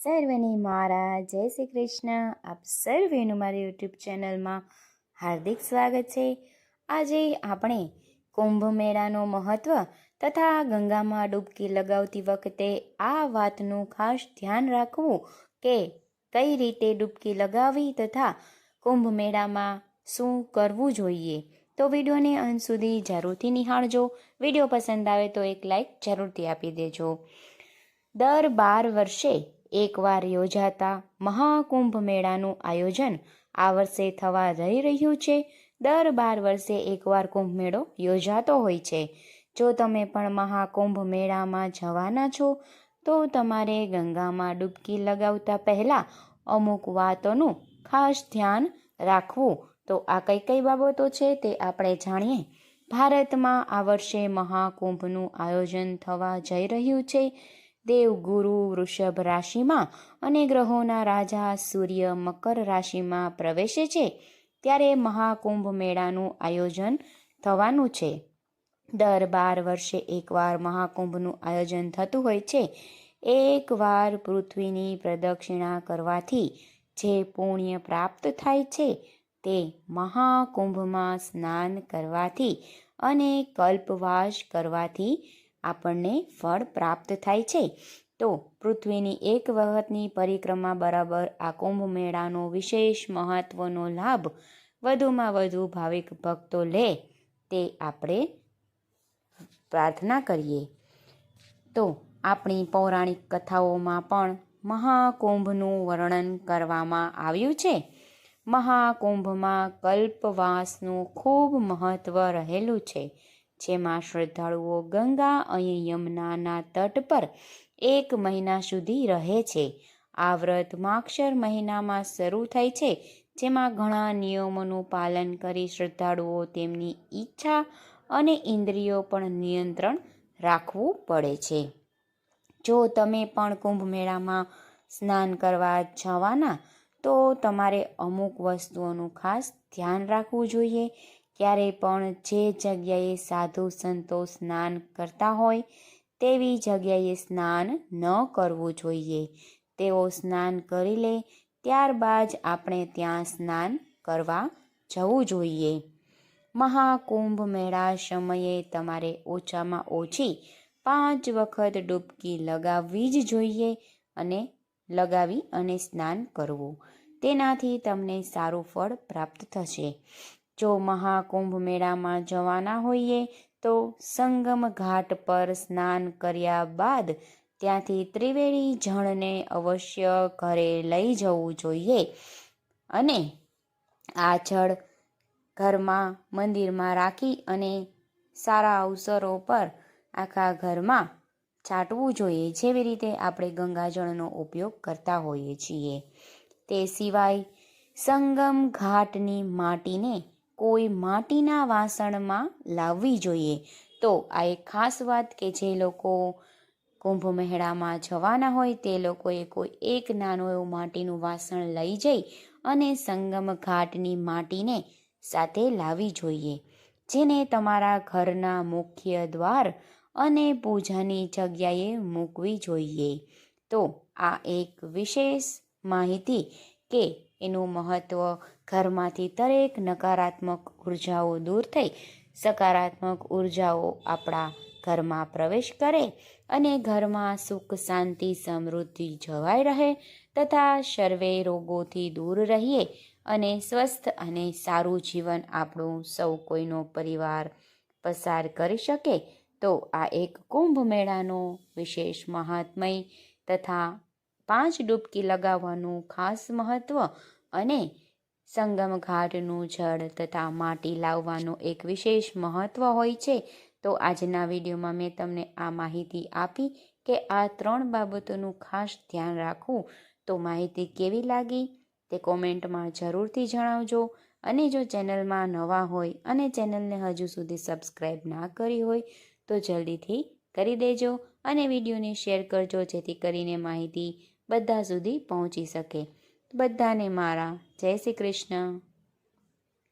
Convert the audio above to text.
સર્વને મારા જય શ્રી કૃષ્ણ. આપ સર્વેનું મારી યુટ્યુબ ચેનલમાં હાર્દિક સ્વાગત છે. આજે આપણે કુંભ મેળાનું મહત્ત્વ તથા ગંગામાં ડૂબકી લગાવતી વખતે આ વાતનું ખાસ ધ્યાન રાખવું કે કઈ રીતે ડૂબકી લગાવવી તથા કુંભ મેળામાં શું કરવું જોઈએ. તો વિડીયોને અંત સુધી જરૂરથી નિહાળજો. વિડીયો પસંદ આવે તો એક લાઈક જરૂરથી આપી દેજો. દર 12 વર્ષે એકવાર યોજાતા મહાકુંભ મેળાનું આયોજન આ વર્ષે થવા જઈ રહ્યું છે. દર 12 વર્ષે એકવાર કુંભ મેળો યોજાતો હોય છે. જો તમે પણ મહાકુંભ મેળામાં જવાના છો તો તમારે ગંગામાં ડૂબકી લગાવતા પહેલાં અમુક વાતોનું ખાસ ધ્યાન રાખવું. તો આ કઈ બાબતો છે તે આપણે જાણીએ. ભારતમાં આ વર્ષે મહાકુંભનું આયોજન થવા જઈ રહ્યું છે. દેવગુરુ વૃષભ રાશિમાં અને ગ્રહોના રાજા સૂર્ય મકર રાશિમાં પ્રવેશે છે ત્યારે મહાકુંભ મેળાનું આયોજન થવાનું છે. દર 12 વર્ષે એકવાર મહાકુંભનું આયોજન થતું હોય છે. એકવાર પૃથ્વીની પ્રદક્ષિણા કરવાથી જે પુણ્ય પ્રાપ્ત થાય છે તે મહાકુંભમાં સ્નાન કરવાથી અને કલ્પવાસ કરવાથી આપણને ફળ પ્રાપ્ત થાય છે. તો પૃથ્વીની એક વખતની પરિક્રમા બરાબર આ કુંભ મેળાનો વિશેષ મહત્વનો લાભ વધુમાં વધુ ભાવિક ભક્તો લે તે આપણે પ્રાર્થના કરીએ. તો આપણી પૌરાણિક કથાઓમાં પણ મહાકુંભનું વર્ણન કરવામાં આવ્યું છે. મહાકુંભમાં કલ્પવાસનું ખૂબ મહત્વ રહેલું છે, જેમાં શ્રદ્ધાળુઓ ગંગા અને યમુનાના તટ પર 1 મહિના સુધી રહે છે. આ વ્રત માગશર મહિનામાં શરૂ થાય છે, જેમાં ઘણા નિયમોનું પાલન કરી શ્રદ્ધાળુઓ તેમની ઈચ્છા અને ઇન્દ્રિયો પર નિયંત્રણ રાખવું પડે છે. જો તમે પણ કુંભ મેળામાં સ્નાન કરવા જવાના તો તમારે અમુક વસ્તુઓનું ખાસ ધ્યાન રાખવું જોઈએ. ક્યારેય પણ જે જગ્યાએ સાધુ સંતો સ્નાન કરતા હોય તેવી જગ્યાએ સ્નાન ન કરવું જોઈએ. તેઓ સ્નાન કરી લે ત્યારબાદ આપણે ત્યાં સ્નાન કરવા જવું જોઈએ. મહાકુંભ મેળા સમયે તમારે ઓછામાં ઓછી 5 વખત ડૂબકી લગાવવી જ જોઈએ અને લગાવી અને સ્નાન કરવું. તેનાથી તમને સારું ફળ પ્રાપ્ત થશે. જો મહાકુંભ મેળામાં જવાના હોઈએ તો સંગમ ઘાટ પર સ્નાન કર્યા બાદ ત્યાંથી ત્રિવેણી જળને અવશ્ય ઘરે લઈ જવું જોઈએ અને આ જળ ઘરમાં મંદિરમાં રાખી અને સારા અવસરો પર આખા ઘરમાં છાંટવું જોઈએ, જેવી રીતે આપણે ગંગાજળનો ઉપયોગ કરતા હોઈએ છીએ. તે સિવાય સંગમ ઘાટની માટીને કોઈ માટીના વાસણમાં લાવવી જોઈએ. તો આ એક ખાસ વાત કે જે લોકો કુંભ મેળામાં જવાના હોય તે લોકોએ કોઈ એક નાનું એવું માટીનું વાસણ લઈ જઈ અને સંગમ ઘાટની માટીને સાથે લાવવી જોઈએ, જેને તમારા ઘરના મુખ્ય દ્વાર અને પૂજાની જગ્યાએ મૂકવી જોઈએ. તો આ એક વિશેષ માહિતી કે એનું મહત્ત્વ ઘરમાંથી દરેક નકારાત્મક ઉર્જાઓ દૂર થઈ સકારાત્મક ઉર્જાઓ આપણા ઘરમાં પ્રવેશ કરે અને ઘરમાં સુખ શાંતિ સમૃદ્ધિ જળવાઈ રહે તથા સર્વે રોગોથી દૂર રહીએ અને સ્વસ્થ અને સારું જીવન આપણું સૌ કોઈનો પરિવાર પસાર કરી શકે. તો આ એક કુંભ મેળાનો વિશેષ મહાત્મય તથા 5 ડૂબકી લગાવવાનું ખાસ મહત્ત્વ અને સંગમ ઘાટનું જળ તથા માટી લાવવાનું એક વિશેષ મહત્ત્વ હોય છે. તો આજના વિડીયોમાં મેં તમને આ માહિતી આપી કે આ 3 બાબતોનું ખાસ ધ્યાન રાખવું. તો માહિતી કેવી લાગી તે કોમેન્ટમાં જરૂરથી જણાવજો. અને જો ચેનલમાં નવા હોય અને ચેનલને હજુ સુધી સબસ્ક્રાઈબ ના કરી હોય તો જલ્દીથી કરી દેજો અને વિડીયોને શેર કરજો, જેથી કરીને માહિતી બધા સુધી પહોંચી શકે. બધાને મારા જય શ્રી કૃષ્ણ.